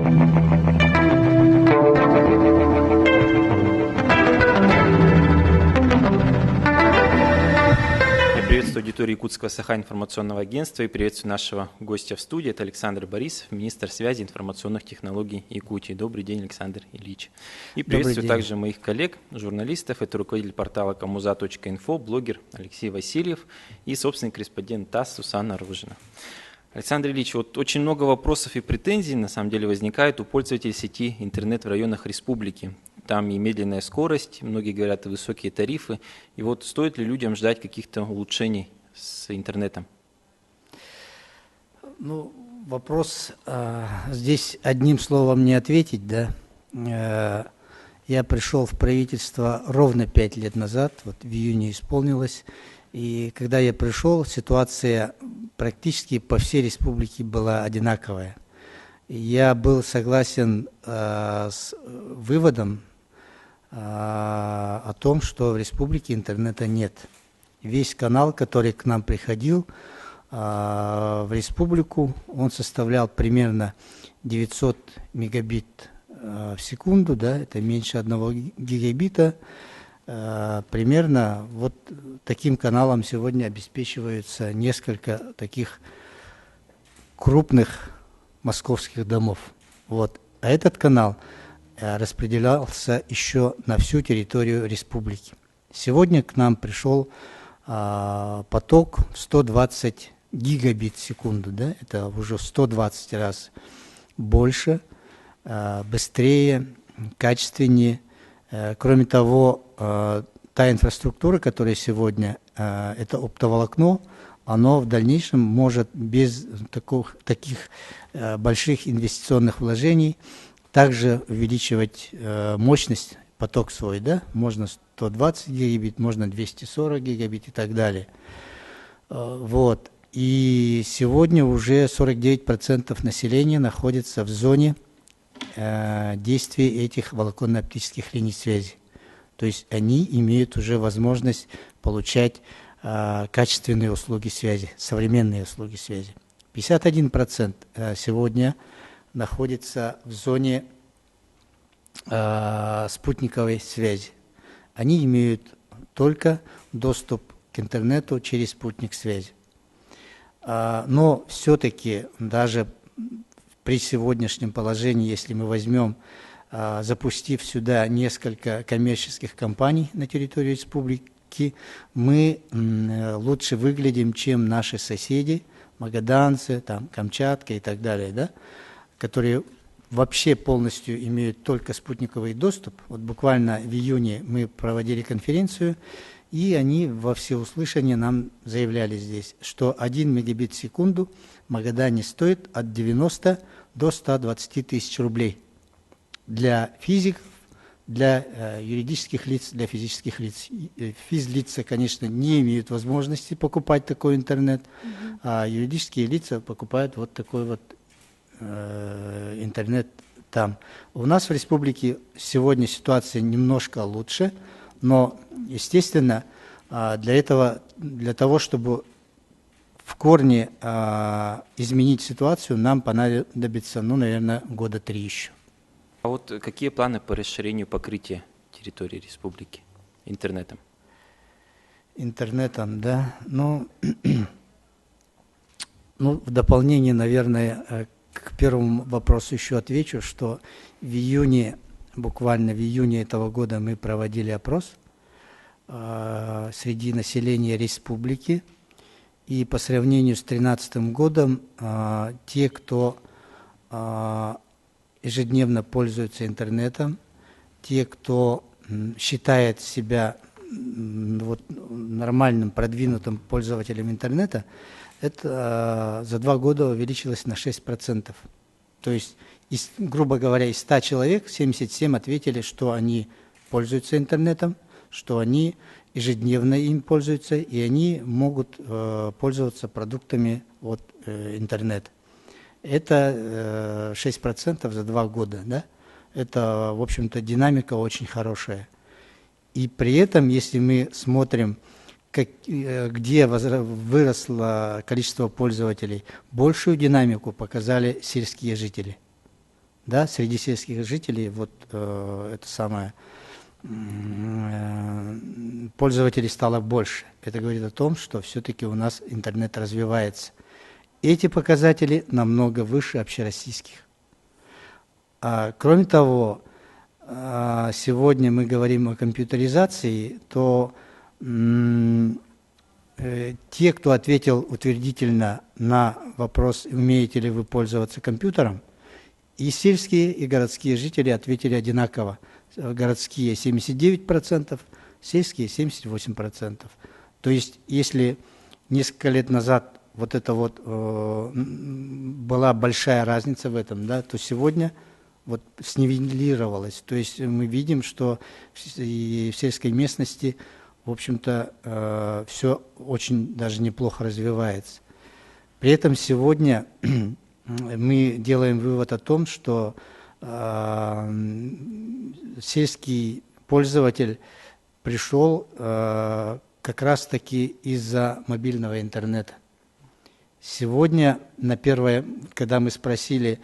Приветствую аудиторию Якутского Саха-информационного агентства и приветствую нашего гостя в студии. Это Александр Борисов, министр связи и информационных технологий Якутии. Добрый день, Александр Ильич. И приветствую также моих коллег, журналистов. Это руководитель портала Комуза.инфо, блогер Алексей Васильев и собственный корреспондент ТАСС Сусанна Ружина. Александр Ильич, вот очень много вопросов и претензий на самом деле возникает у пользователей сети интернет в районах республики. Там и медленная скорость, многие говорят, и высокие тарифы. И вот стоит ли людям ждать каких-то улучшений с интернетом? Ну, вопрос здесь одним словом не ответить, да. Я пришел в правительство ровно 5 лет назад, вот в июне исполнилось. И когда я пришел, ситуация практически по всей республике была одинаковая. Я был согласен с выводом о том, что в республике интернета нет. Весь канал, который к нам приходил в республику, он составлял примерно 900 мегабит в секунду, да, это меньше 1 гигабита. Примерно вот таким каналом сегодня обеспечиваются несколько таких крупных московских домов. Вот. А этот канал распределялся еще на всю территорию республики. Сегодня к нам пришел поток 120 гигабит в секунду, да? Это уже в 120 раз больше, быстрее, качественнее. Кроме того, та инфраструктура, которая сегодня, это оптоволокно, оно в дальнейшем может без таких больших инвестиционных вложений также увеличивать мощность, поток свой, да, можно 120 гигабит, можно 240 гигабит и так далее. Вот. И сегодня уже 49% населения находится в зоне действия этих волоконно-оптических линий связи. То есть они имеют уже возможность получать качественные услуги связи, современные услуги связи. 51% сегодня находится в зоне спутниковой связи. Они имеют только доступ к интернету через спутник связи. Но все-таки даже при сегодняшнем положении, если мы возьмем, запустив сюда несколько коммерческих компаний на территории республики, мы лучше выглядим, чем наши соседи, магаданцы, там, Камчатка и так далее, да, которые вообще полностью имеют только спутниковый доступ. Вот буквально в июне мы проводили конференцию, и они во всеуслышание нам заявляли здесь, что 1 мегабит в секунду в Магадане стоит от 90 до 120 тысяч рублей. Для физиков, для юридических лиц, для физических лиц. Физлица, конечно, не имеют возможности покупать такой интернет, а юридические лица покупают вот такой вот интернет там. У нас в республике сегодня ситуация немножко лучше, но, естественно, для того, чтобы в корне изменить ситуацию, нам понадобится, ну, наверное, 3 года еще. А вот какие планы по расширению покрытия территории республики интернетом? Интернетом, да. Ну, в дополнение, наверное, к первому вопросу еще отвечу, что в июне, буквально в июне этого года мы проводили опрос среди населения республики, и по сравнению с 2013 годом те, кто ежедневно пользуются интернетом, те, кто считает себя вот нормальным, продвинутым пользователем интернета, это за 2 года увеличилось на 6%. То есть, грубо говоря, из 100 человек 77 ответили, что они пользуются интернетом, что они ежедневно им пользуются, и они могут пользоваться продуктами от интернета. Это 6% за 2 года, да? Это, в общем-то, динамика очень хорошая. И при этом, если мы смотрим, где выросло количество пользователей, большую динамику показали сельские жители. да, среди сельских жителей вот это самое пользователей стало больше. Это говорит о том, что все-таки у нас интернет развивается. Эти показатели намного выше общероссийских. Кроме того, сегодня мы говорим о компьютеризации, то те, кто ответил утвердительно на вопрос, умеете ли вы пользоваться компьютером, и сельские, и городские жители ответили одинаково. Городские 79%, сельские 78%. То есть, если несколько лет назад вот это вот была большая разница в этом, да, то сегодня вот снивелировалось. То есть мы видим, что и в сельской местности, в общем-то, все очень даже неплохо развивается. При этом сегодня мы делаем вывод о том, что сельский пользователь пришел как раз-таки из-за мобильного интернета. Сегодня, когда мы спросили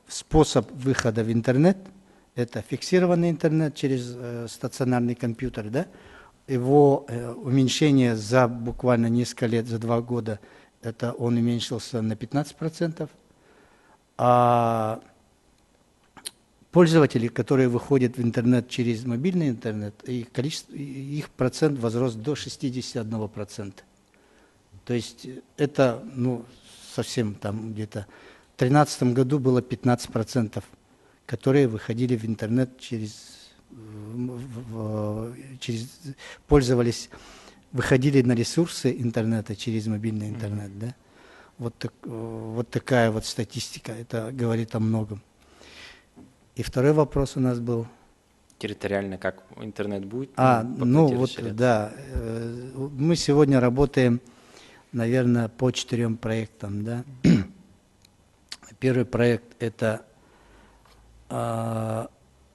способ выхода в интернет, это фиксированный интернет через стационарный компьютер, да? Его уменьшение за буквально несколько лет, за 2 года, это он уменьшился на 15%, а пользователи, которые выходят в интернет через мобильный интернет, их процент возрос до 61%. То есть это совсем там где-то в 2013 году было 15%, которые выходили в интернет выходили на ресурсы интернета через мобильный интернет. Да? Вот такая вот статистика, это говорит о многом. И второй вопрос у нас был. Территориально как интернет будет? Да. Мы сегодня работаем, наверное, по 4 проектам. Да? Первый проект – это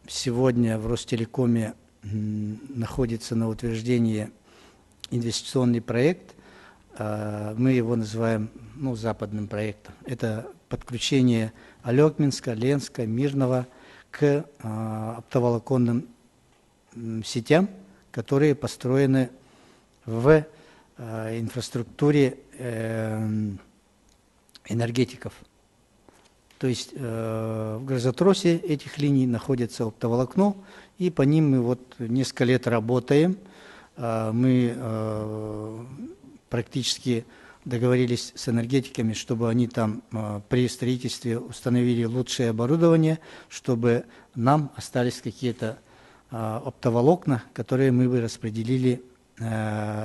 сегодня в Ростелекоме находится на утверждении инвестиционный проект. Мы его называем западным проектом. Это подключение Алекминска, Ленска, Мирного к оптоволоконным сетям, которые построены в инфраструктуре энергетиков. То есть в газотросе этих линий находится оптоволокно, и по ним мы вот несколько лет работаем. Мы практически договорились с энергетиками, чтобы они там при строительстве установили лучшее оборудование, чтобы нам остались какие-то оптоволокна, которые мы бы распределили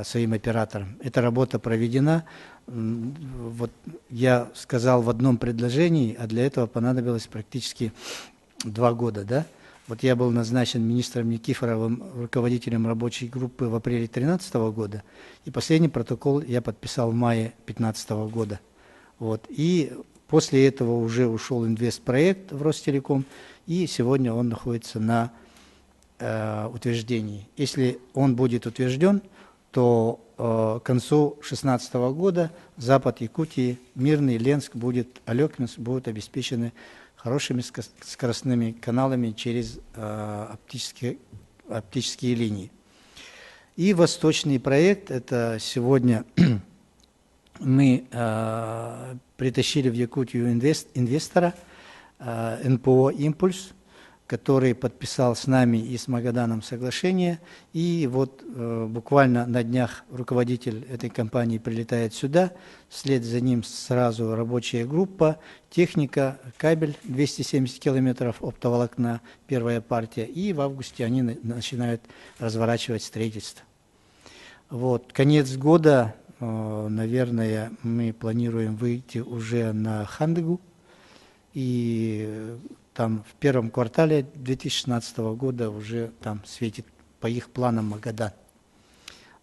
своим операторам. Эта работа проведена. Вот я сказал в одном предложении, а для этого понадобилось практически 2 года. Да? Вот я был назначен министром Никифоровым руководителем рабочей группы в апреле 2013 года, и последний протокол я подписал в мае 2015 года. Вот. И после этого уже ушел инвестпроект в Ростелеком, и сегодня он находится на утверждении. Если он будет утвержден, то к концу 2016 года Запад Якутии, Мирный, Ленск, Алекминск будут обеспечены хорошими скоростными каналами через оптические линии. И восточный проект, это сегодня мы притащили в Якутию инвестора НПО «Импульс», который подписал с нами и с Магаданом соглашение. И вот буквально на днях руководитель этой компании прилетает сюда, вслед за ним сразу рабочая группа, техника, кабель 270 километров оптоволокна, первая партия, и в августе они начинают разворачивать строительство. Вот. Конец года, наверное, мы планируем выйти уже на Хандыгу, и там в первом квартале 2016 года уже там светит по их планам Магадан.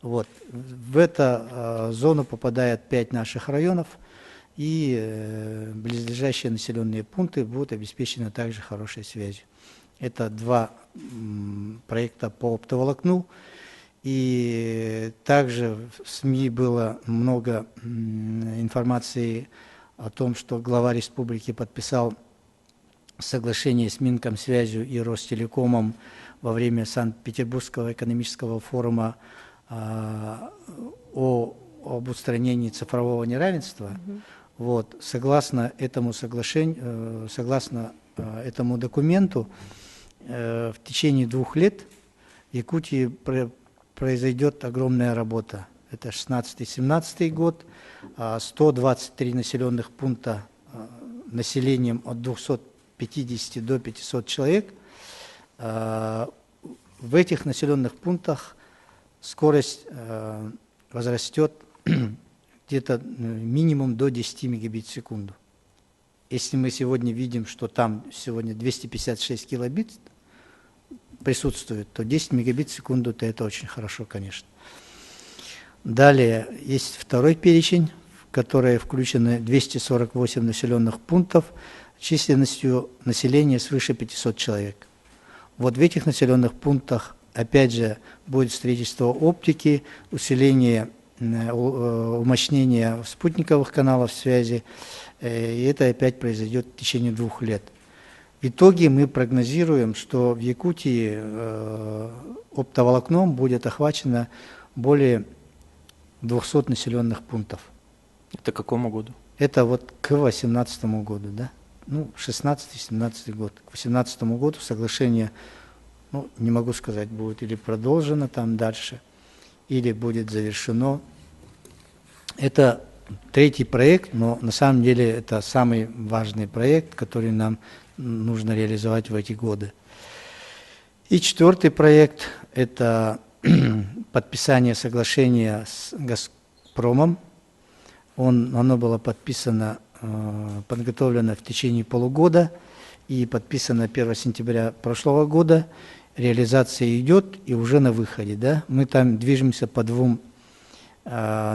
Вот. В эту зону попадает 5 наших районов, и близлежащие населенные пункты будут обеспечены также хорошей связью. Это 2 проекта по оптоволокну. И также в СМИ было много информации о том, что глава республики подписал соглашение с Минкомсвязью и Ростелекомом во время Санкт-Петербургского экономического форума об устранении цифрового неравенства. Вот, согласно этому соглашению, согласно этому документу, в течение 2 лет в Якутии произойдет огромная работа. Это 16-17 год, 123 населенных пункта населением от 250 до 500 человек. В этих населенных пунктах скорость возрастет где-то минимум до 10 мегабит в секунду. Если мы сегодня видим, что там сегодня 256 килобит присутствует, то 10 мегабит в секунду – это очень хорошо, конечно. Далее есть второй перечень, в который включены 248 населенных пунктов численностью населения свыше 500 человек. Вот в этих населенных пунктах, опять же, будет строительство оптики, усиление, умощнение спутниковых каналов связи, и это опять произойдет в течение 2 лет. В итоге мы прогнозируем, что в Якутии оптоволокном будет охвачено более 200 населенных пунктов. Это к какому году? Это вот к 2018 году, да? Ну, 16-17 год. К 2018 году соглашение, ну, не могу сказать, будет или продолжено там дальше, или будет завершено. Это 3-й проект, но на самом деле это самый важный проект, который нам нужно реализовать в эти годы. И 4-й проект – это подписание соглашения с «Газпромом». Оно было подписано, подготовлено в течение полугода и подписано 1 сентября прошлого года. Реализация идет и уже на выходе. Да? Мы там движемся по 2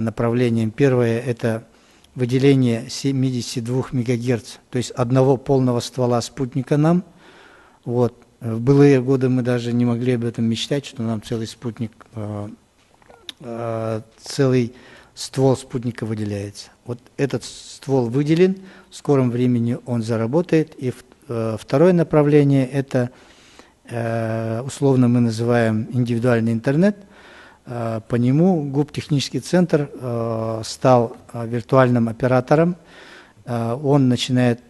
направлениям. Первое – это выделение 72 МГц, то есть одного полного ствола спутника нам. Вот. В былые годы мы даже не могли об этом мечтать, что нам целый спутник, целый ствол спутника выделяется. Вот этот ствол выделен, в скором времени он заработает. И второе направление – это условно мы называем индивидуальный интернет. По нему ГУП «Технический центр» стал виртуальным оператором. Он начинает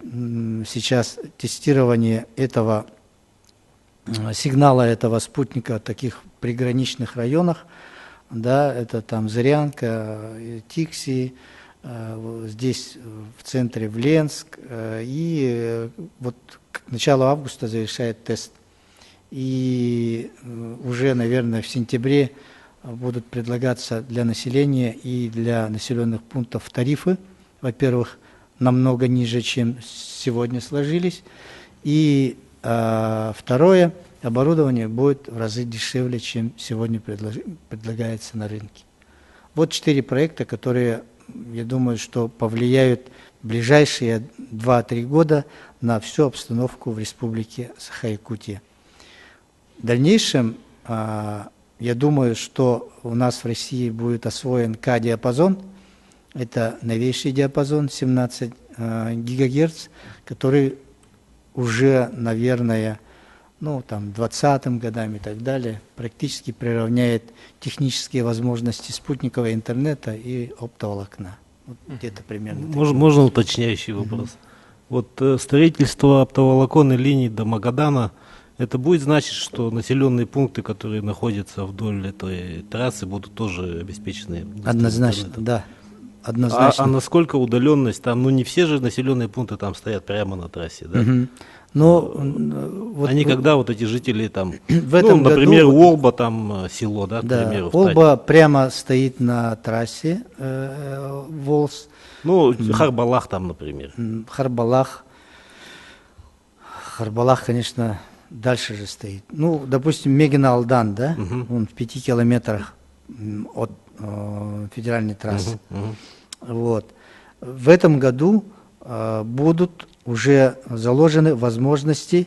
сейчас тестирование этого сигнала этого спутника в таких приграничных районах. Да, это там Зырянка, Тикси, здесь в центре в Ленск. И вот к началу августа завершает тест. И уже, наверное, в сентябре будут предлагаться для населения и для населенных пунктов тарифы, во-первых, намного ниже, чем сегодня сложились, и второе, оборудование будет в разы дешевле, чем сегодня предлагается на рынке. Вот 4 проекта, которые, я думаю, что повлияют в ближайшие 2-3 года на всю обстановку в республике Саха-Якутия. В дальнейшем, я думаю, что у нас в России будет освоен К-диапазон. Это новейший диапазон 17 ГГц, который уже, наверное, ну, там, 20-м годам и так далее, практически приравняет технические возможности спутникового интернета и оптоволокна. Вот где-то примерно. Можно уточняющий вопрос? Вот строительство оптоволоконной линии до Магадана, это будет значить, что населенные пункты, которые находятся вдоль этой трассы, будут тоже обеспечены? Однозначно, да. Однозначно. А насколько удаленность там? Ну, не все же населенные пункты там стоят прямо на трассе, да? Но, вот, они когда вот эти жители там, в этом например, году, Олба там село, да, к примеру. Олба прямо стоит на трассе Волс. Ну, Харбалах там, например. Харбалах, конечно, дальше же стоит. Ну, допустим, Мегина-Алдан, да, он в 5 километрах от федеральной трассы. Вот. В этом году будут уже заложены возможности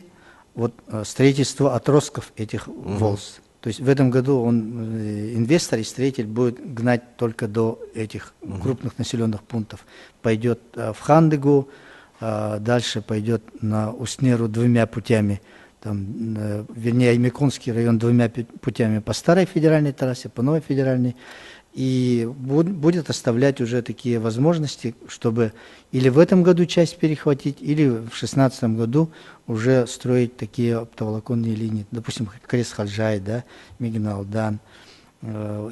вот, строительства отростков этих волс. То есть в этом году инвестор и строитель будет гнать только до этих крупных населенных пунктов. Пойдет в Хандыгу, дальше пойдет на Уснеру 2 путями, вернее, Аймеконский район 2 путями по старой федеральной трассе, по новой федеральной. И будет оставлять уже такие возможности, чтобы или в этом году часть перехватить, или в 2016 году уже строить такие оптоволоконные линии. Допустим, Крест-Хаджай, да, Мигналдан.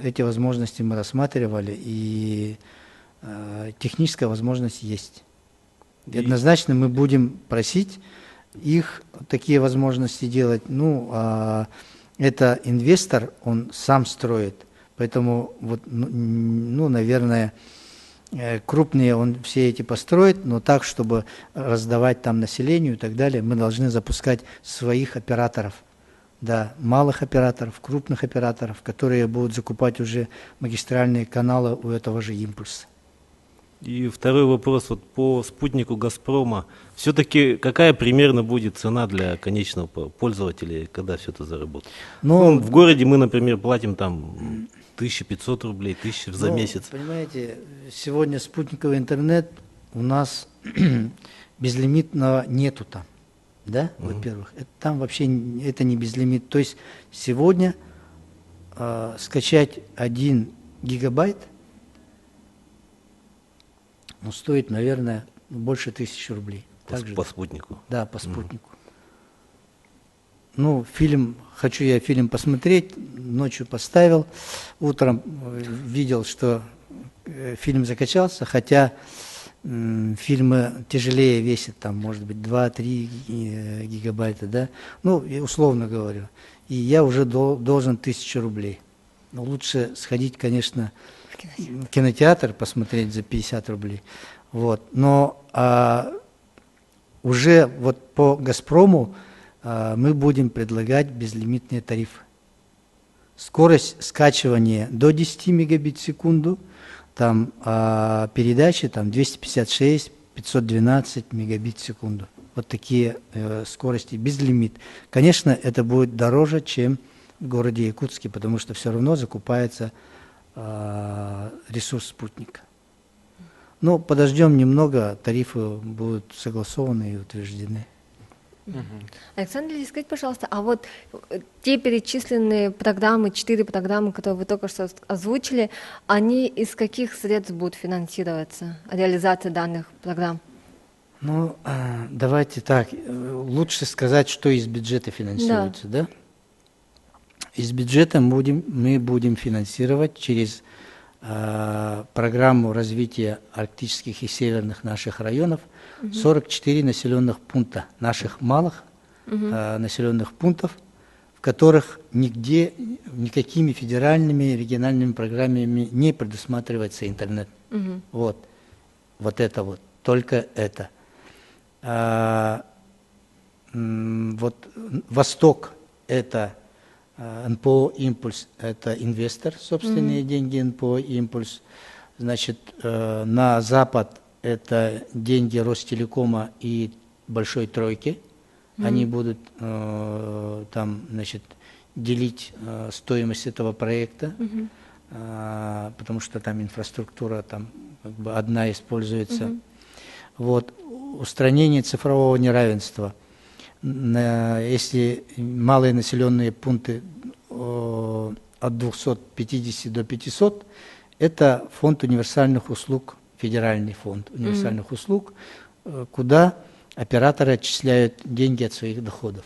Эти возможности мы рассматривали, и техническая возможность есть. И однозначно мы будем просить их такие возможности делать. Это инвестор, он сам строит. Поэтому, наверное, крупные он все эти построит, но так, чтобы раздавать там населению и так далее, мы должны запускать своих операторов. Да, малых операторов, крупных операторов, которые будут закупать уже магистральные каналы у этого же импульса. И второй вопрос, вот по спутнику «Газпрома». Все-таки какая примерно будет цена для конечного пользователя, когда все это заработает? В городе мы, например, платим там 1500 рублей, 1000 за месяц. Понимаете, сегодня спутниковый интернет у нас безлимитного нету там. Да, во-первых, там вообще это не безлимит. То есть сегодня скачать 1 гигабайт стоит, наверное, больше 1000 рублей. По спутнику? Да, по спутнику. Хочу я фильм посмотреть, ночью поставил, утром видел, что фильм закачался, хотя фильмы тяжелее весят, там, может быть, 2-3 гигабайта, да, условно говорю. И я уже должен 1000 рублей. Но лучше сходить, конечно, в кинотеатр, посмотреть за 50 рублей. Но уже по «Газпрому» мы будем предлагать безлимитные тарифы. Скорость скачивания до 10 мегабит в секунду, передачи 256, 512 мегабит в секунду. Вот такие скорости, безлимит. Конечно, это будет дороже, чем в городе Якутске, потому что все равно закупается ресурс спутника. Но подождем немного, тарифы будут согласованы и утверждены. Александр Ильич, скажите, пожалуйста, а вот те перечисленные программы, 4 программы, которые вы только что озвучили, они из каких средств будут финансироваться, реализация данных программ? Давайте так, лучше сказать, что из бюджета финансируется, да? Из бюджета мы будем финансировать через программу развития арктических и северных наших районов 44 населенных пункта, наших малых населенных пунктов, в которых нигде, никакими федеральными, региональными программами не предусматривается интернет. Только это. Восток – это НПО «Импульс», это инвестор, собственные деньги НПО «Импульс». Значит, на запад это деньги Ростелекома и Большой Тройки. Они будут делить стоимость этого проекта, потому что там инфраструктура одна используется. Устранение цифрового неравенства. Если малые населенные пункты от 250 до 500, это фонд универсальных услуг, федеральный фонд универсальных услуг, куда операторы отчисляют деньги от своих доходов.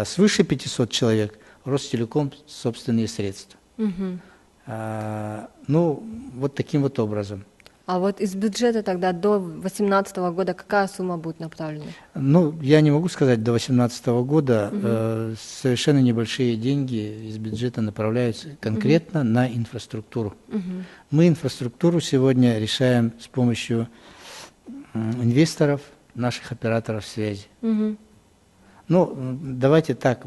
Свыше 500 человек Ростелеком собственные средства. Таким образом. А вот из бюджета тогда до 2018 года какая сумма будет направлена? Я не могу сказать до 2018 года. Совершенно небольшие деньги из бюджета направляются конкретно на инфраструктуру. Мы инфраструктуру сегодня решаем с помощью инвесторов, наших операторов связи. Давайте так,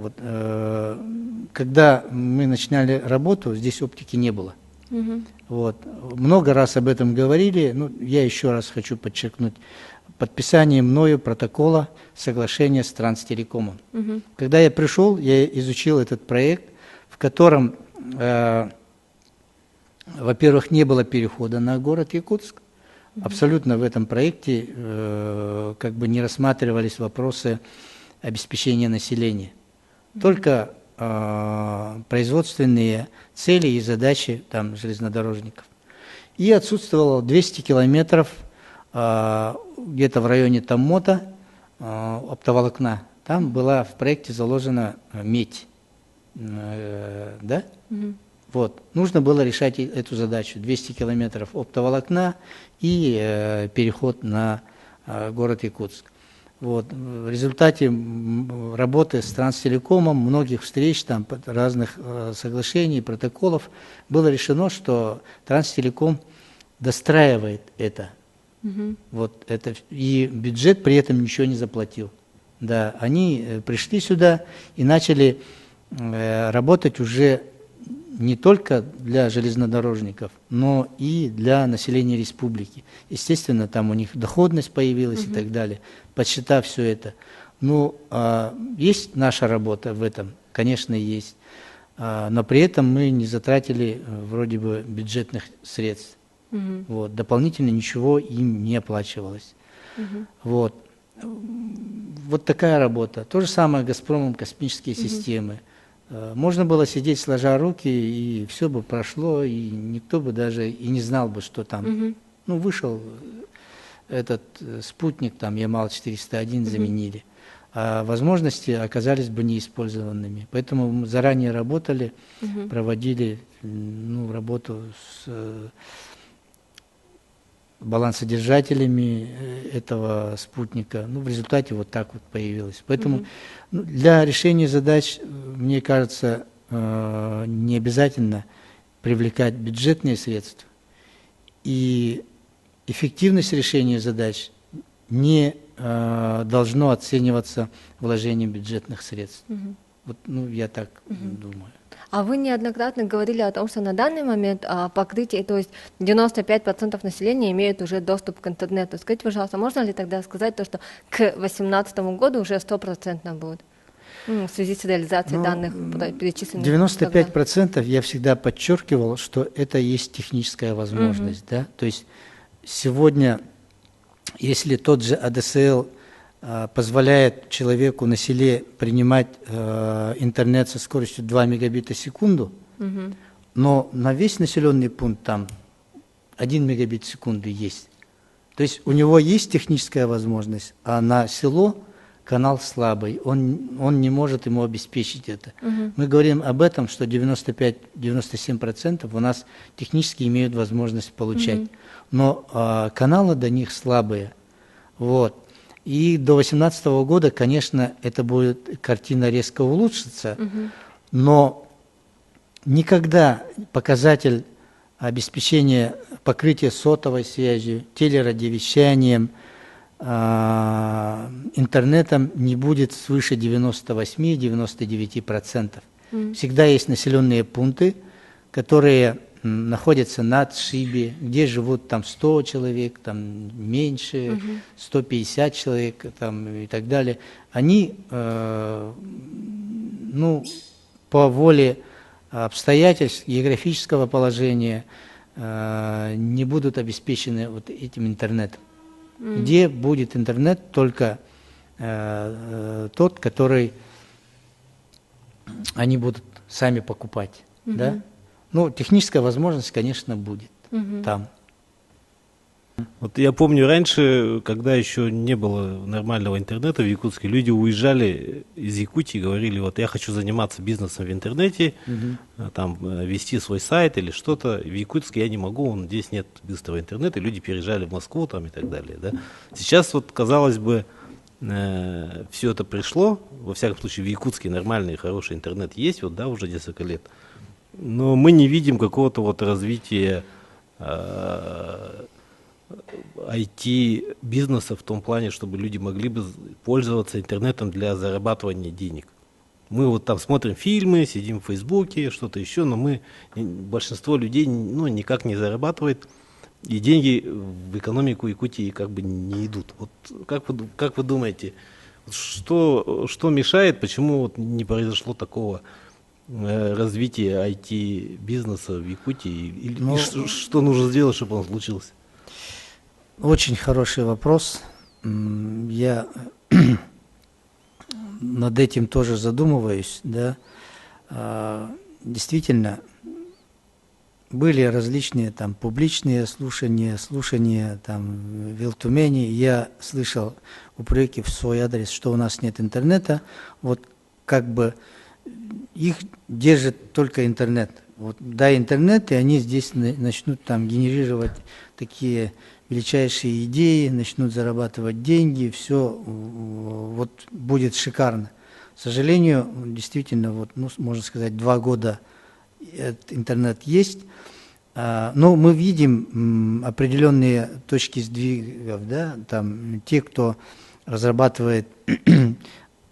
когда мы начинали работу, здесь оптики не было. Много раз об этом говорили, я еще раз хочу подчеркнуть. Подписание мною протокола соглашения с Транстелекомом. Когда я пришел, я изучил этот проект, в котором, во-первых, не было перехода на город Якутск, Абсолютно в этом проекте как бы не рассматривались вопросы обеспечения населения. Только производственные цели и задачи там, железнодорожников. И отсутствовало 200 километров где-то в районе Томмота оптоволокна. Там была в проекте заложена медь. Да? Вот. Нужно было решать эту задачу. 200 километров оптоволокна и переход на город Якутск. Вот. В результате работы с Транстелекомом, многих встреч, там, разных соглашений, протоколов, было решено, что Транстелеком достраивает это. Вот это. И бюджет при этом ничего не заплатил. Да, они пришли сюда и начали работать уже не только для железнодорожников, но и для населения республики. Естественно, там у них доходность появилась и так далее, подсчитав все это. Ну, есть наша работа в этом, конечно, есть, но при этом мы не затратили вроде бы бюджетных средств. Вот, дополнительно ничего им не оплачивалось. Вот. Вот такая работа. То же самое «Газпромом» космические системы. Можно было сидеть сложа руки, и все бы прошло, и никто бы даже и не знал бы, что там. Ну, вышел этот спутник, там, Ямал-401 заменили, а возможности оказались бы неиспользованными. Поэтому мы заранее работали, проводили работу с балансодержателями этого спутника. Ну, в результате вот так вот появилось. Поэтому для решения задач, мне кажется, не обязательно привлекать бюджетные средства. И эффективность решения задач не должно оцениваться вложением бюджетных средств. Вот, ну, я так думаю. А вы неоднократно говорили о том, что на данный момент покрытие, то есть 95% населения имеют уже доступ к интернету. Скажите, пожалуйста, можно ли тогда сказать то, что к 2018 году уже 100% будет? В связи с реализацией данных перечисленных. 95% я всегда подчеркивал, что это есть техническая возможность. Да? То есть сегодня, если тот же АДСЛ позволяет человеку на селе принимать интернет со скоростью 2 мегабита в секунду, но на весь населенный пункт там 1 мегабит в секунду есть. То есть у него есть техническая возможность, а на село канал слабый, он не может ему обеспечить это. Мы говорим об этом, что 95-97% у нас технически имеют возможность получать, но каналы до них слабые. Вот. И до 2018 года, конечно, это будет картина резко улучшиться, но никогда показатель обеспечения покрытия сотовой связью, телерадиовещанием, интернетом не будет свыше 98-99%. Всегда есть населенные пункты, которые находятся на отшибе, где живут там 100 человек, там меньше, 150 человек там, и так далее. Они по воле обстоятельств, географического положения не будут обеспечены вот этим интернетом. Где будет интернет только тот, который они будут сами покупать. Да? Ну, техническая возможность, конечно, будет там. Вот я помню раньше, когда еще не было нормального интернета в Якутске, люди уезжали из Якутии и говорили, вот я хочу заниматься бизнесом в интернете, там вести свой сайт или что-то. В Якутске я не могу, здесь нет быстрого интернета, и люди переезжали в Москву там и так далее. Да? Сейчас вот, казалось бы, все это пришло, во всяком случае в Якутске нормальный хороший интернет есть, вот, да, уже несколько лет. Но мы не видим какого-то вот развития IT-бизнеса в том плане, чтобы люди могли бы пользоваться интернетом для зарабатывания денег. Мы вот там смотрим фильмы, сидим в Фейсбуке, что-то еще, но большинство людей никак не зарабатывает, и деньги в экономику Якутии как бы не идут. Вот как вы думаете, что мешает, почему вот не произошло такого развития IT-бизнеса в Якутии, и что нужно сделать, чтобы он случился? Очень хороший вопрос. Я над этим тоже задумываюсь, да. Действительно, были различные там публичные слушания там в Вилтумени. Я слышал упреки в свой адрес, что у нас нет интернета. Вот как бы их держит только интернет. Вот дай интернет, и они здесь начнут там генерировать такие величайшие идеи, начнут зарабатывать деньги, все вот будет шикарно. К сожалению, действительно, вот, ну, можно сказать, 2 года интернет есть, но мы видим определенные точки сдвигов, да, там те, кто разрабатывает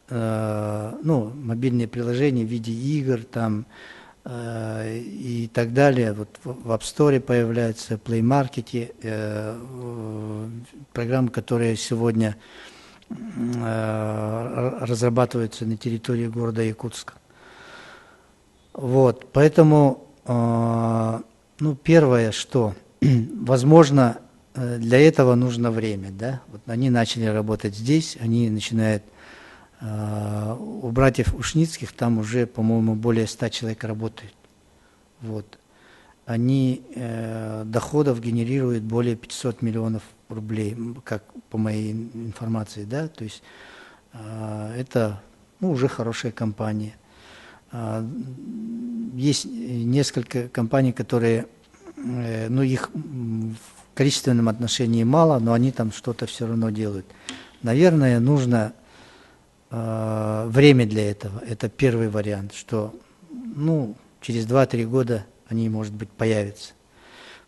ну, мобильные приложения в виде игр, там, и так далее. Вот в App Store появляются, Play Market, программы, которые сегодня разрабатываются на территории города Якутска. Вот, поэтому, ну, первое, что, возможно, для этого нужно время, да. Вот они начали работать здесь, они начинают. У братьев Ушницких там уже, по-моему, более 100 человек работает. Вот. Они доходов генерируют более 500 миллионов рублей, как по моей информации, да, то есть это, ну, уже хорошая компания. Есть несколько компаний, которые, ну, их в количественном отношении мало, но они там что-то все равно делают. Наверное, нужно время для этого. Это первый вариант, что, ну, через 2-3 года они, может быть, появятся.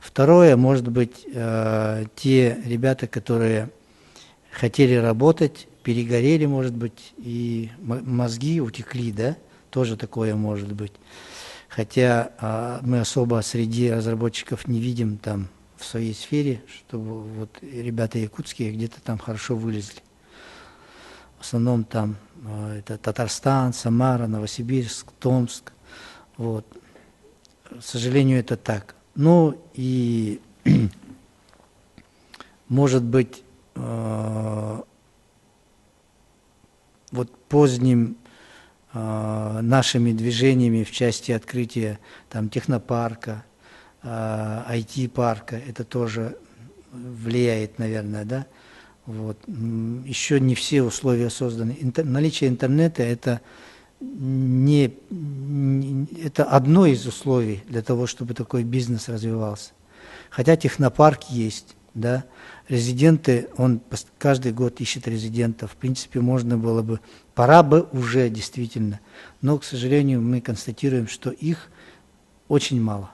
Второе, может быть, те ребята, которые хотели работать, перегорели, может быть, и мозги утекли, да, тоже такое может быть. Хотя мы особо среди разработчиков не видим там в своей сфере, чтобы вот ребята якутские где-то там хорошо вылезли. В основном там это Татарстан, Самара, Новосибирск, Томск. Вот. К сожалению, это так. Ну и, может быть, вот поздним нашими движениями в части открытия там технопарка, IT-парка, это тоже влияет, наверное, да. Вот. Еще не все условия созданы. Наличие интернета это это одно из условий для того, чтобы такой бизнес развивался. Хотя технопарк есть, да, резиденты, он каждый год ищет резидентов. В принципе, можно было бы, пора бы уже действительно, но, к сожалению, мы констатируем, что их очень мало.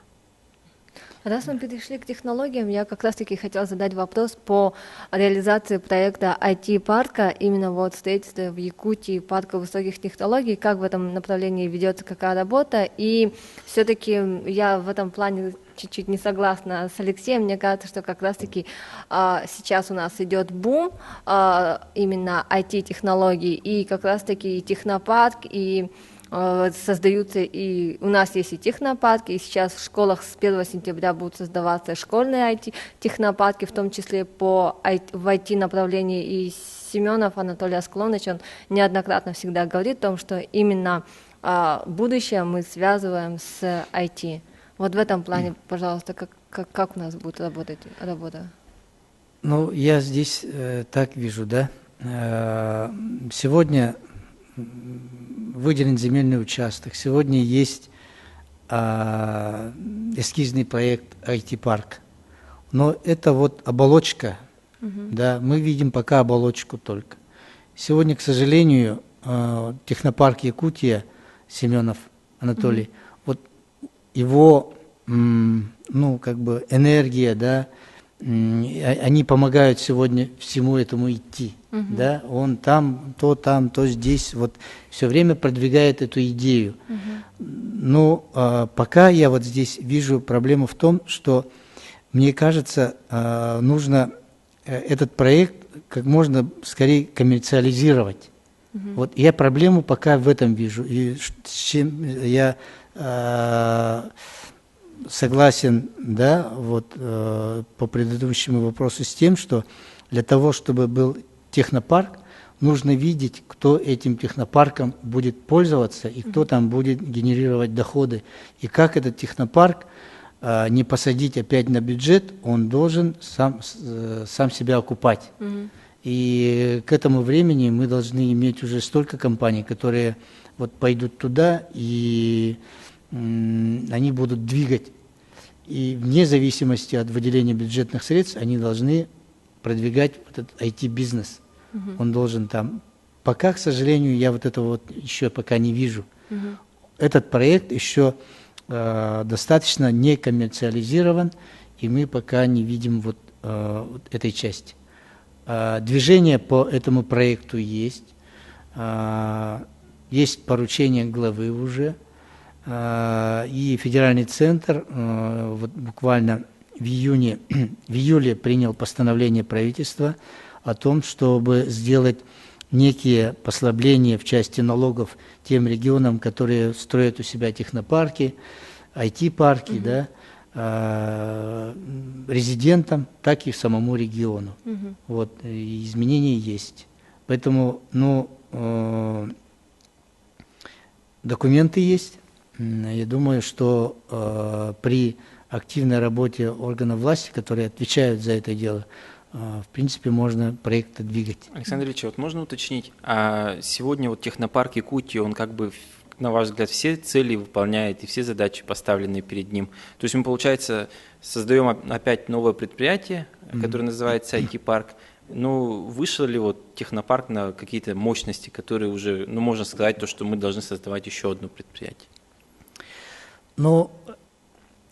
Раз мы перешли к технологиям, я как раз-таки хотела задать вопрос по реализации проекта IT-парка, именно вот строительство в Якутии парка высоких технологий, как в этом направлении ведется какая работа, и все-таки я в этом плане чуть-чуть не согласна с Алексеем, мне кажется, что как раз-таки сейчас у нас идет бум именно IT-технологий, и как раз-таки и технопарк, и создаются, и у нас есть и технопарки, и сейчас в школах с 1 сентября будут создаваться школьные IT-технопарки, в том числе в IT-направлении, и Семенов Анатолий Асклонович, он неоднократно всегда говорит о том, что именно будущее мы связываем с IT. Вот в этом плане, пожалуйста, как у нас будет работать работа? Ну, я здесь так вижу, да. Сегодня выделен земельный участок. Сегодня есть эскизный проект IT-парк. Но это вот оболочка, да, мы видим пока оболочку только. Сегодня, к сожалению, технопарк Якутия, Семенов Анатолий, вот его, ну, как бы энергия, да, они помогают сегодня всему этому идти, да, он там, то здесь, вот все время продвигает эту идею. Но пока я вот здесь вижу проблему в том, что мне кажется, нужно этот проект как можно скорее коммерциализировать. Вот я проблему пока в этом вижу, и с чем я согласен, да, вот по предыдущему вопросу с тем, что для того, чтобы был технопарк, нужно видеть, кто этим технопарком будет пользоваться и кто там будет генерировать доходы. И как этот технопарк не посадить опять на бюджет, он должен сам себя окупать. И к этому времени мы должны иметь уже столько компаний, которые вот пойдут туда, и они будут двигать. И вне зависимости от выделения бюджетных средств, они должны продвигать этот IT-бизнес. Он должен там... Пока, к сожалению, я вот этого вот еще пока не вижу. Этот проект еще достаточно не коммерциализирован, и мы пока не видим вот этой части. Движение по этому проекту есть. Есть поручение главы уже. И федеральный центр вот буквально в июле принял постановление правительства о том, чтобы сделать некие послабления в части налогов тем регионам, которые строят у себя технопарки, IT-парки, да, резидентам, так и самому региону. Вот, и изменения есть. Поэтому, документы есть. Я думаю, что при активной работе органов власти, которые отвечают за это дело, в принципе, можно проекты двигать. Александр Ильич, вот можно уточнить, а сегодня вот технопарк Якутии, он как бы, на ваш взгляд, все цели выполняет и все задачи, поставленные перед ним? То есть мы, получается, создаем опять новое предприятие, которое называется IT-парк. Ну, вышел ли вот технопарк на какие-то мощности, которые уже, можно сказать, то, что мы должны создавать еще одно предприятие? Ну,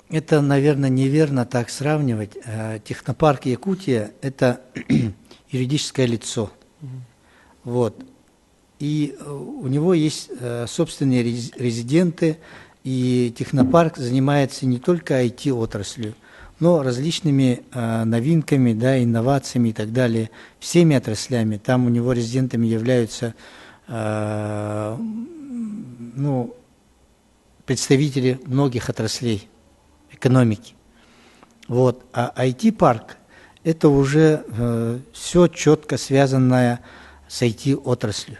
это, наверное, неверно так сравнивать. Технопарк Якутия – это юридическое лицо. Вот. И у него есть собственные резиденты, и технопарк занимается не только IT-отраслью, но различными новинками, да, инновациями и так далее, всеми отраслями. Там у него резидентами являются представители многих отраслей экономики. Вот. А IT-парк – это уже все четко связанное с IT-отраслью.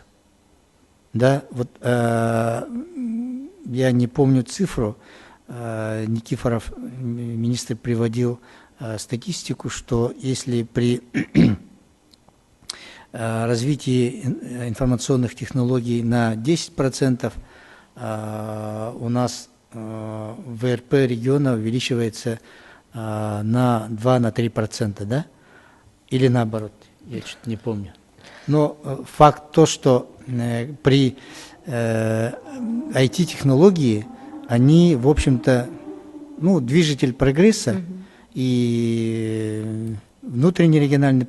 Да, вот я не помню цифру, Никифоров, министр, приводил статистику, что если при развитии информационных технологий на 10%, у нас ВРП региона увеличивается на 2-3%, да? Или наоборот, я что-то не помню. Но факт то, что при IT-технологии они, в общем-то, движитель прогресса, и внутренний региональный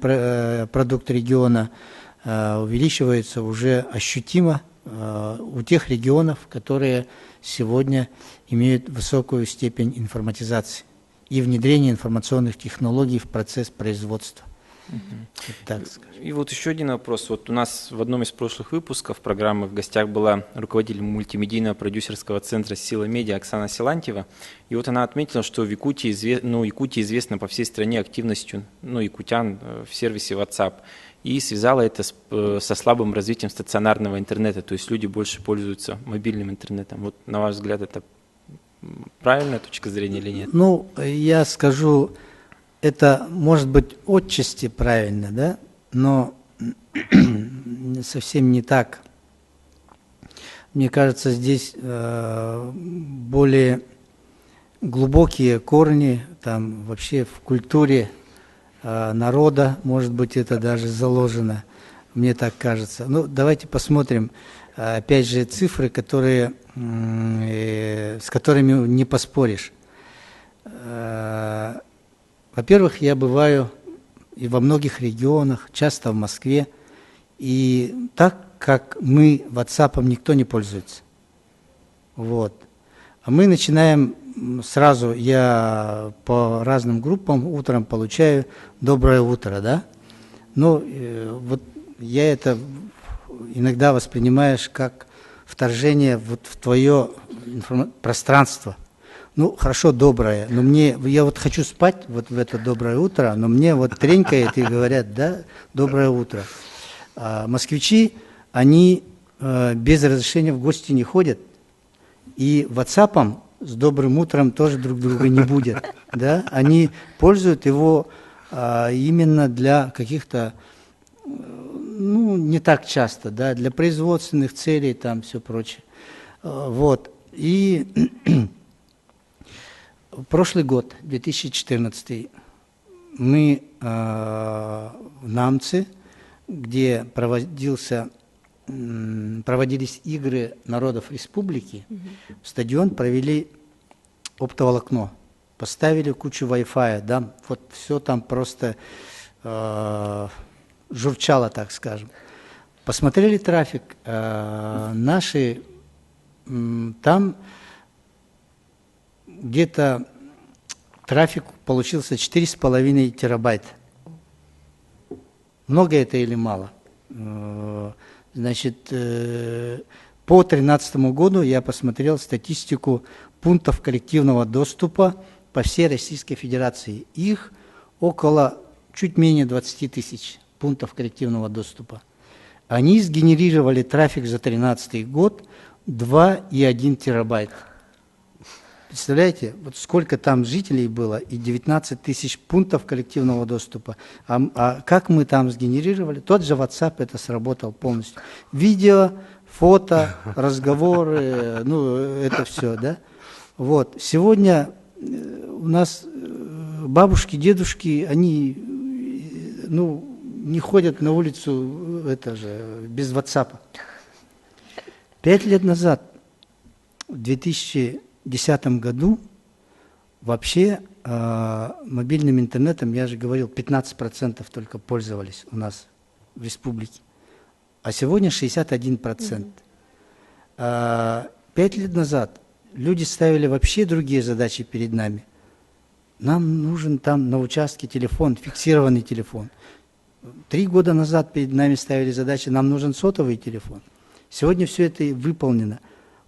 продукт региона увеличивается уже ощутимо у тех регионов, которые сегодня имеют высокую степень информатизации и внедрения информационных технологий в процесс производства. Так скажем. И вот еще один вопрос. Вот у нас в одном из прошлых выпусков программы в гостях была руководитель мультимедийного продюсерского центра «Сила медиа» Оксана Силантьева. И вот она отметила, что в Якутии, Якутия известна по всей стране активностью якутян в сервисе WhatsApp. И связала это со слабым развитием стационарного интернета. То есть люди больше пользуются мобильным интернетом. Вот на ваш взгляд, это правильная точка зрения или нет? Я скажу... Это может быть отчасти правильно, да, но совсем не так. Мне кажется, здесь более глубокие корни, там вообще в культуре народа, может быть, это даже заложено, мне так кажется. Давайте посмотрим, опять же, цифры, с которыми не поспоришь. Во-первых, я бываю и во многих регионах, часто в Москве, и так как мы WhatsApp никто не пользуется. Вот. А мы начинаем сразу, я по разным группам утром получаю «доброе утро», да? Вот я это иногда воспринимаешь как вторжение вот в твое пространство. Ну, хорошо, доброе, но я вот хочу спать вот в это доброе утро, но мне вот тренькает и говорят, да, доброе утро. А москвичи, они без разрешения в гости не ходят, и WhatsApp с добрым утром тоже друг друга не будет, да, они пользуют его именно для каких-то, ну, не так часто, да, для производственных целей, там, все прочее. Вот, и прошлый год, 2014, мы в Намце, где проводились игры народов республики, в стадион провели оптоволокно, поставили кучу Wi-Fi, да, вот все там просто журчало, так скажем. Посмотрели трафик, наши там где-то трафик получился 4,5 терабайта. Много это или мало? Значит, по 2013 году я посмотрел статистику пунктов коллективного доступа по всей Российской Федерации. Их около чуть менее 20 тысяч пунктов коллективного доступа. Они сгенерировали трафик за 2013 год 2,1 терабайт. Представляете, вот сколько там жителей было и 19 тысяч пунктов коллективного доступа. А как мы там сгенерировали? Тот же WhatsApp это сработал полностью. Видео, фото, разговоры, ну это все, да. Вот. Сегодня у нас бабушки, дедушки, они, ну, не ходят на улицу это же, без WhatsApp. 5 лет назад, в 2010 году, вообще мобильным интернетом, я же говорил, 15% только пользовались у нас в республике, а сегодня 61%. 5 лет назад люди ставили вообще другие задачи перед нами. Нам нужен там на участке телефон, фиксированный телефон. 3 года назад перед нами ставили задачи, нам нужен сотовый телефон. Сегодня все это выполнено.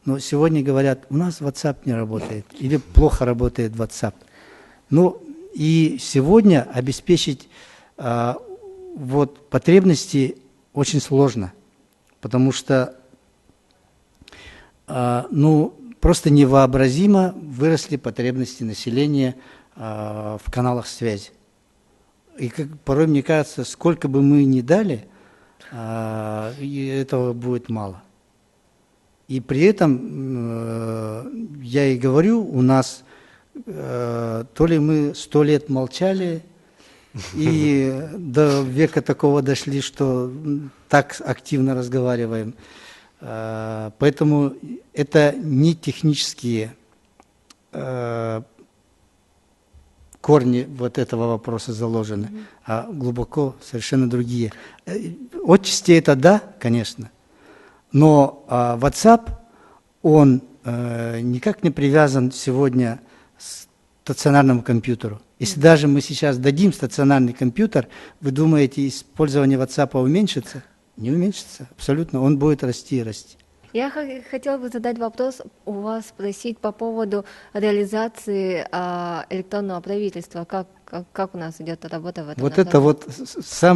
Но сегодня говорят, у нас WhatsApp не работает, или плохо работает WhatsApp. Ну, и сегодня обеспечить вот потребности очень сложно, потому что, ну, просто невообразимо выросли потребности населения в каналах связи. И порой мне кажется, сколько бы мы ни дали, этого будет мало. И при этом, я и говорю, у нас то ли мы 100 лет молчали, и до века такого дошли, что так активно разговариваем. Поэтому это не технические корни вот этого вопроса заложены, а глубоко совершенно другие. Отчасти это да, конечно, но WhatsApp, он никак не привязан сегодня к стационарному компьютеру. Если даже мы сейчас дадим стационарный компьютер, вы думаете, использование WhatsApp уменьшится? Не уменьшится, абсолютно, он будет расти и расти. Я хотела бы задать вопрос у вас, спросить по поводу реализации электронного правительства. Как у нас идет работа в этом Вот направлении? это вот,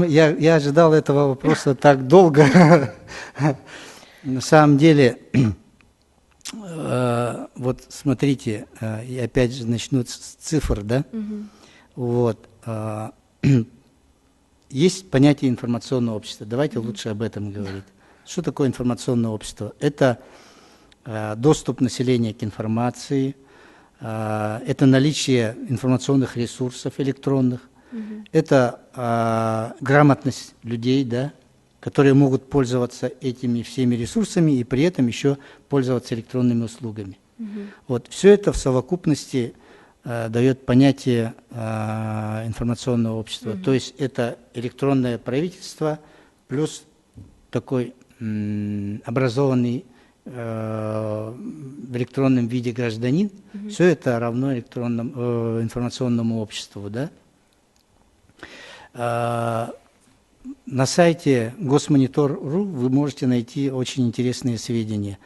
я ожидал этого вопроса так долго. На самом деле, вот смотрите, я опять же начну с цифр, да? Вот. Есть понятие информационного общества. Давайте лучше об этом говорить. Что такое информационное общество? Это доступ населения к информации, это наличие информационных ресурсов электронных, это грамотность людей, да, которые могут пользоваться этими всеми ресурсами и при этом еще пользоваться электронными услугами. Вот. Все это в совокупности дает понятие информационного общества. То есть это электронное правительство плюс такой образованный в электронном виде гражданин, все это равно информационному обществу. Да? На сайте Госмонитор.ру вы можете найти очень интересные сведения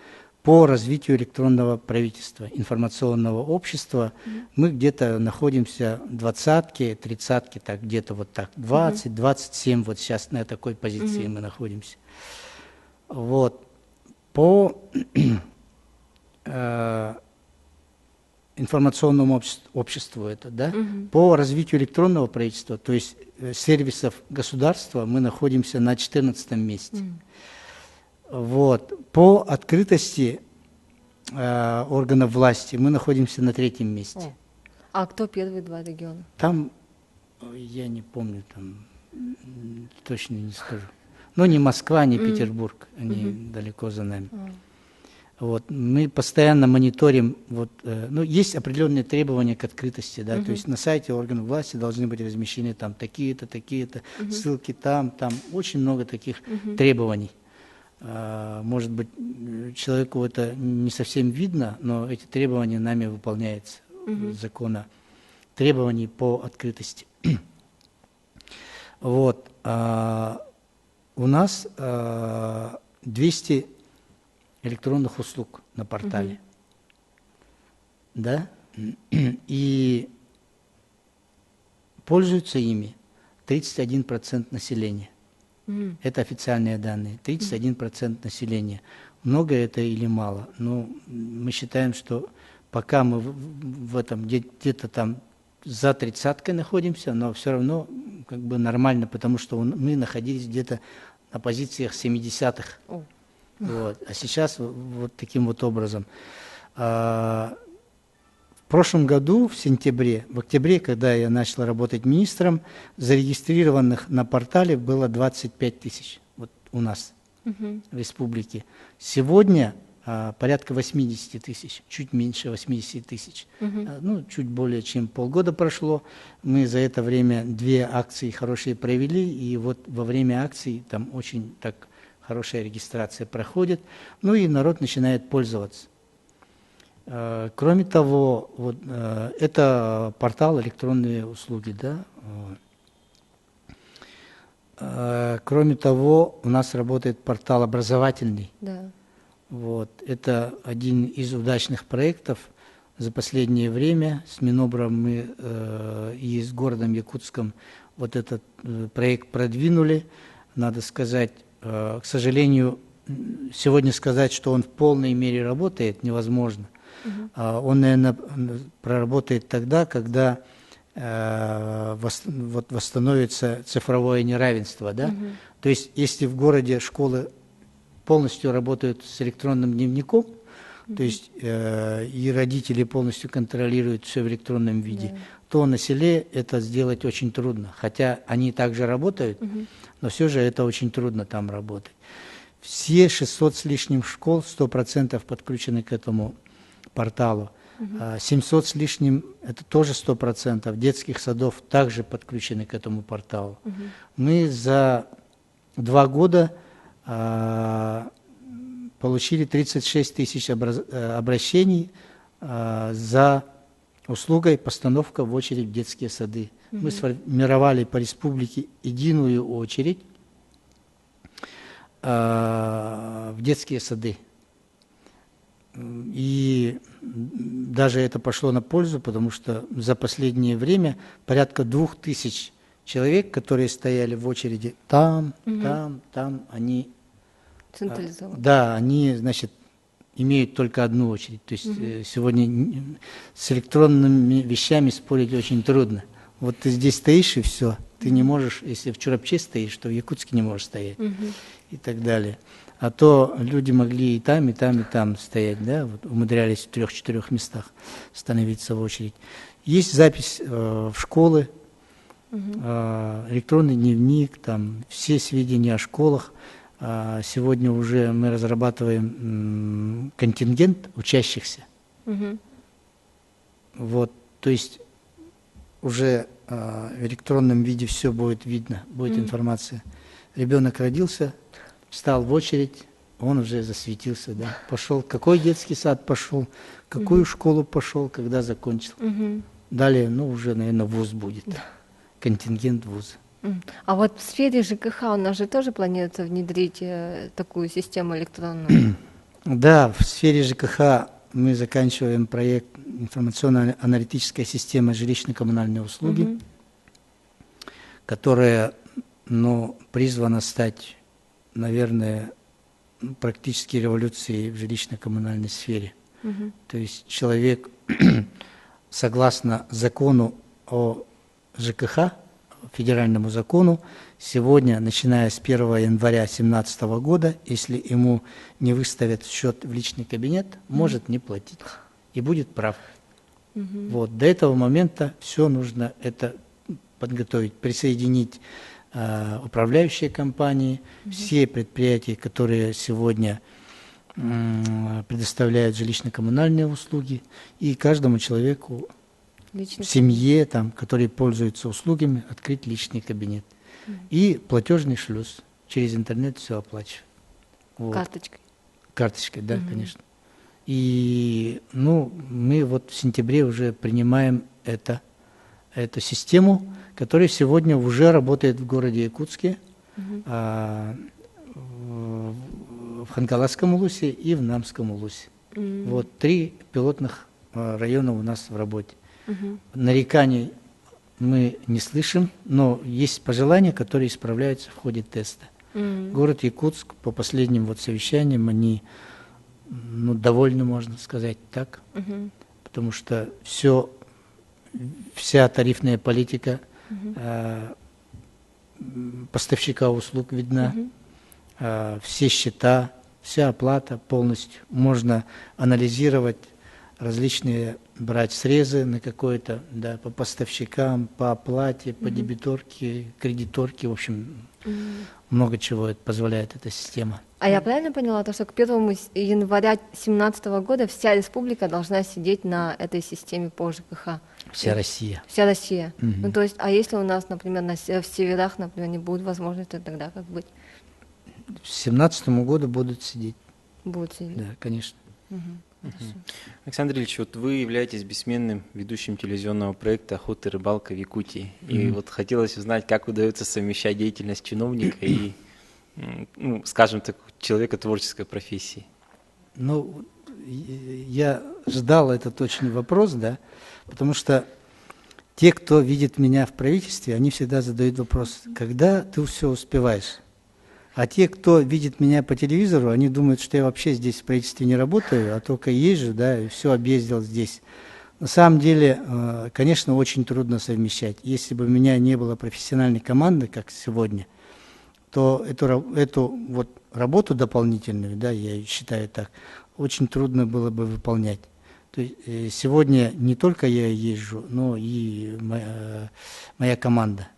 по развитию электронного правительства, информационного общества. Мы где-то находимся в 20-ке, 30-ке, так, где-то вот так, 20, 27, вот сейчас на такой позиции мы находимся. Вот. По информационному обществу это, да? По развитию электронного правительства, то есть сервисов государства, мы находимся на 14 месте. Вот. По открытости органов власти мы находимся на 3-м месте. А кто первые 2 региона? Там, я не помню, там точно не скажу. Но ни Москва, ни Петербург, они далеко за нами. Вот. Мы постоянно мониторим, вот, ну, есть определенные требования к открытости, да, то есть на сайте органов власти должны быть размещены там такие-то, такие-то, ссылки там, очень много таких требований. Может быть, человеку это не совсем видно, но эти требования нами выполняются, закона, требований по открытости. Вот. У нас 200 электронных услуг на портале. Да? И пользуются ими 31% населения. Это официальные данные. 31% населения. Много это или мало? Ну, мы считаем, что пока мы в этом где-то там за 30-кой находимся, но все равно как бы нормально, потому что мы находились где-то на позициях 70-х. Вот. А сейчас вот таким вот образом. В прошлом году, в октябре, когда я начал работать министром, зарегистрированных на портале было 25 тысяч вот у нас в республике. Сегодня порядка 80 тысяч, чуть меньше 80 тысяч. Ну, чуть более чем полгода прошло. Мы за это время 2 акции хорошие провели, и вот во время акций там очень так хорошая регистрация проходит, ну и народ начинает пользоваться. Кроме того, вот, это портал электронные услуги, да. Кроме того, у нас работает портал образовательный. Да. Вот, это один из удачных проектов за последнее время. С Минобром мы и с городом Якутском вот этот проект продвинули. Надо сказать, к сожалению, сегодня сказать, что он в полной мере работает, невозможно. Он, наверное, проработает тогда, когда вот восстановится цифровое неравенство. Да? То есть, если в городе школы полностью работают с электронным дневником, то есть и родители полностью контролируют все в электронном виде, то на селе это сделать очень трудно. Хотя они также работают, но все же это очень трудно там работать. Все 600 с лишним школ 100% подключены к этому порталу. 700 с лишним, это тоже 100%, детских садов также подключены к этому порталу. Мы за 2 года получили 36 тысяч обращений за услугой постановка в очередь в детские сады. Мы сформировали по республике единую очередь в детские сады. И даже это пошло на пользу, потому что за последнее время порядка 2000 человек, которые стояли в очереди там, они... Централизованы. Да, они, значит, имеют только одну очередь. То есть сегодня с электронными вещами спорить очень трудно. Вот ты здесь стоишь, и все. Ты не можешь, если в Чурапче стоишь, то в Якутске не можешь стоять. И так далее. А то люди могли и там, и там, и там стоять, да, вот умудрялись в 3-4 местах становиться в очередь. Есть запись в школы, электронный дневник, там все сведения о школах. Сегодня уже мы разрабатываем контингент учащихся. Вот, то есть уже в электронном виде все будет видно, будет информация. Ребенок родился, встал в очередь, он уже засветился, да. Пошел, какой детский сад пошел, какую школу пошел, когда закончил. Далее, ну, уже, наверное, вуз будет, контингент вуза. А вот в сфере ЖКХ у нас же тоже планируется внедрить такую систему электронную? Да, в сфере ЖКХ мы заканчиваем проект информационно-аналитическая система жилищно-коммунальной услуги, которая, призвана стать, наверное, практически революцией в жилищно-коммунальной сфере. То есть человек, согласно закону о ЖКХ, федеральному закону, сегодня, начиная с 1 января 2017 года, если ему не выставят счет в личный кабинет, может не платить и будет прав. Вот, до этого момента все нужно это подготовить, присоединить управляющие компании, все предприятия, которые сегодня предоставляют жилищно-коммунальные услуги, и каждому человеку в семье, который пользуется услугами, открыть личный кабинет. И платежный шлюз. Через интернет все оплачивать. Вот. Карточкой. Карточкой, да, конечно. И мы вот в сентябре уже принимаем эту систему, которая сегодня уже работает в городе Якутске, в Хангаласском улусе и в Намском улусе. Вот 3 пилотных района у нас в работе. Нареканий мы не слышим, но есть пожелания, которые исправляются в ходе теста. Город Якутск, по последним совещаниям, они довольны, можно сказать так, потому что вся тарифная политика поставщика услуг видна, все счета, вся оплата полностью. Можно анализировать различные, брать срезы на какое-то, по поставщикам, по оплате, по дебиторке, кредиторке, в общем, много чего это позволяет эта система. А я правильно поняла, что к 1 января 2017 года вся республика должна сидеть на этой системе по ЖКХ? Вся Россия. Вся Россия. То есть, а если у нас, например, в северах, например, не будет возможности, тогда как быть? К 2017 году будут сидеть. Будут сидеть? Да, конечно. Александр Ильич, вот вы являетесь бессменным ведущим телевизионного проекта «Охота и рыбалка» в Якутии. И вот хотелось узнать, как удается совмещать деятельность чиновника и, скажем так, человека творческой профессии. Я ждал этот очень вопрос, потому что те, кто видит меня в правительстве, они всегда задают вопрос, когда ты все успеваешь? А те, кто видит меня по телевизору, они думают, что я вообще здесь в правительстве не работаю, а только езжу, и все объездил здесь. На самом деле, конечно, очень трудно совмещать. Если бы у меня не было профессиональной команды, как сегодня, то эту работу дополнительную, я считаю так, очень трудно было бы выполнять. То есть сегодня не только я езжу, но и моя команда.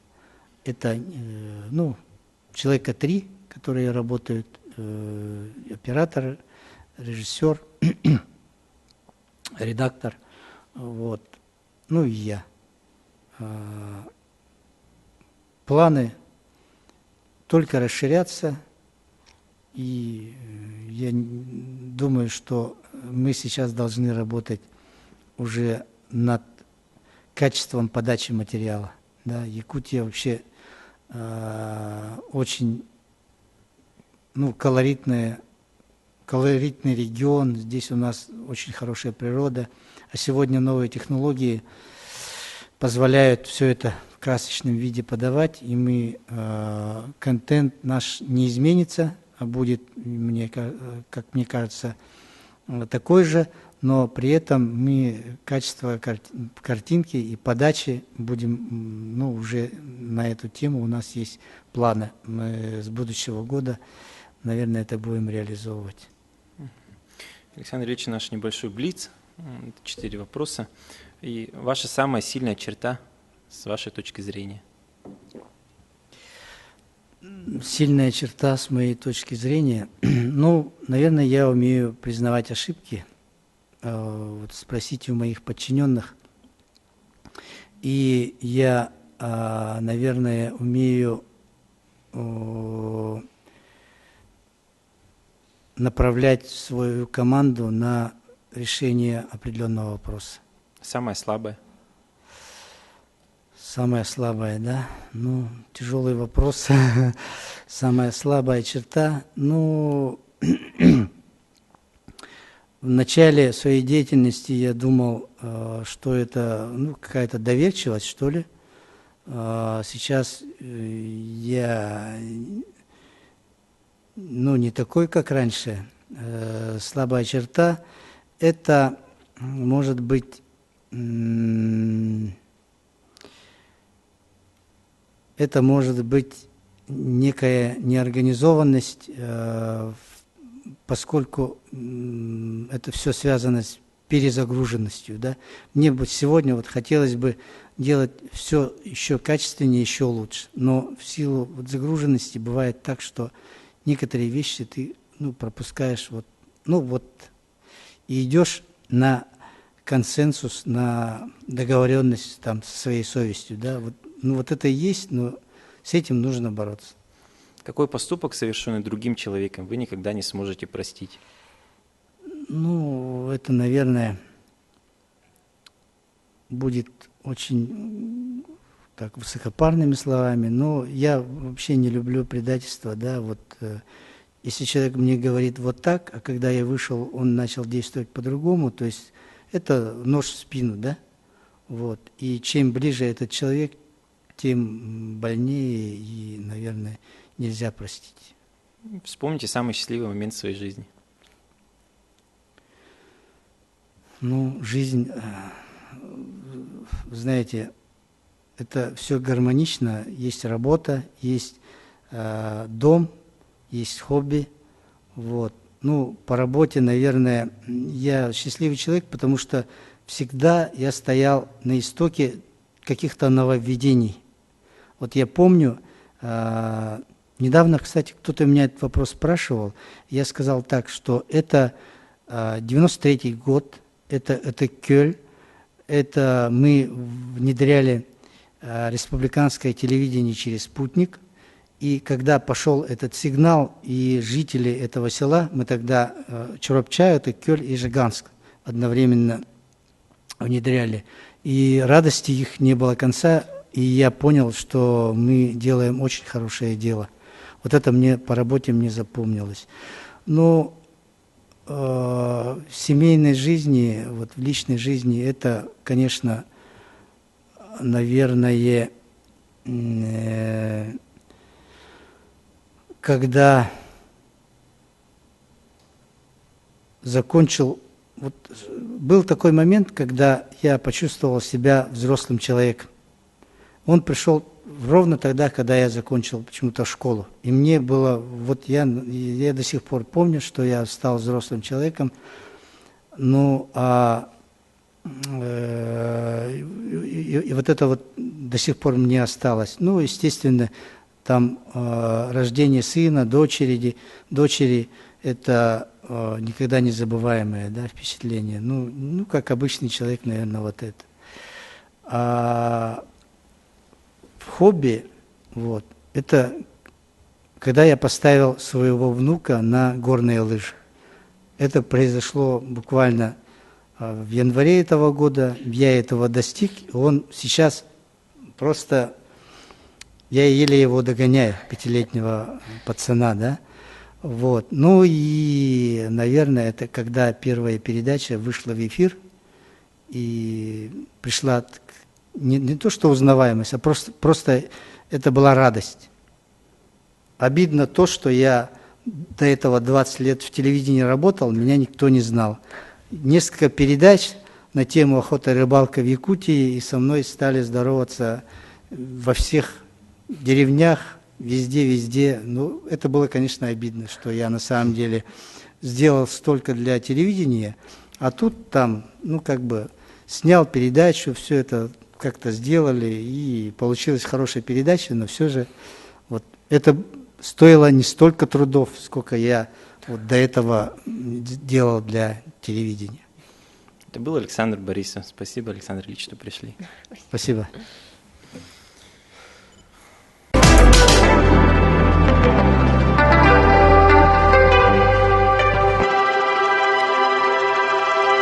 Это, человека 3, которые работают, оператор, режиссер, редактор, и я. Планы только расширяться, и я думаю, что мы сейчас должны работать уже над качеством подачи материала. Якутия вообще очень колоритный регион, здесь у нас очень хорошая природа, а сегодня новые технологии позволяют все это в красочном виде подавать, и контент наш не изменится, а будет, как мне кажется, такой же, но при этом мы качество картинки и подачи будем, уже на эту тему у нас есть планы. Мы с будущего года, наверное, это будем реализовывать. Александр Ильич, наш небольшой блиц, 4 вопроса. И ваша самая сильная черта с вашей точки зрения? Сильная черта с моей точки зрения, наверное, я умею признавать ошибки. Спросите у моих подчиненных. И я, наверное, умею направлять свою команду на решение определенного вопроса. Самое слабое? Самое слабое, тяжелый вопрос. Самая слабая черта, В начале своей деятельности я думал, что это какая-то доверчивость, что ли. Сейчас я не такой, как раньше. Слабая черта – это может быть некая неорганизованность, поскольку это все связано с перезагруженностью. Да? Мне бы сегодня хотелось бы делать все еще качественнее, еще лучше. Но в силу загруженности бывает так, что некоторые вещи ты пропускаешь и идешь на консенсус, на договоренность со своей совестью. Да? Это и есть, но с этим нужно бороться. Какой поступок, совершенный другим человеком, вы никогда не сможете простить? Это, наверное, будет очень так высокопарными словами, но я вообще не люблю предательство, да, если человек мне говорит вот так, а когда я вышел, он начал действовать по-другому, то есть это нож в спину, да, и чем ближе этот человек, тем больнее и, наверное, нельзя простить. Вспомните самый счастливый момент в своей жизни. Жизнь, знаете, это все гармонично. Есть работа, есть дом, есть хобби. По работе, наверное, я счастливый человек, потому что всегда я стоял на истоке каких-то нововведений. Я помню, недавно, кстати, кто-то меня этот вопрос спрашивал, я сказал так, что это 93-й год, это Кёль, это мы внедряли республиканское телевидение через спутник, и когда пошел этот сигнал, и жители этого села, мы тогда Чоропчай, это Кёль и Жиганск одновременно внедряли, и радости их не было конца, и я понял, что мы делаем очень хорошее дело. Это мне по работе запомнилось. Но в семейной жизни, в личной жизни, это, конечно, наверное, когда закончил, был такой момент, когда я почувствовал себя взрослым человеком. Он пришел ровно тогда, когда я закончил почему-то школу. И мне было, я до сих пор помню, что я стал взрослым человеком, и это до сих пор мне осталось. Естественно, там рождение сына, дочери, это никогда не забываемое, да, впечатление. Как обычный человек, наверное, это. Хобби, это когда я поставил своего внука на горные лыжи. Это произошло буквально в январе этого года, я этого достиг, он сейчас просто, я еле его догоняю, 5-летнего пацана, да. И, наверное, это когда первая передача вышла в эфир, и пришла не то что узнаваемость, а просто это была радость. Обидно то, что я до этого 20 лет в телевидении работал, меня никто не знал. Несколько передач на тему охота и рыбалка в Якутии, и со мной стали здороваться во всех деревнях, везде. Это было, конечно, обидно, что я на самом деле сделал столько для телевидения, а тут там, снял передачу, все это как-то сделали, и получилась хорошая передача, но все же это стоило не столько трудов, сколько я до этого делал для телевидения. Это был Александр Борисов. Спасибо, Александр Ильич, что пришли. Спасибо.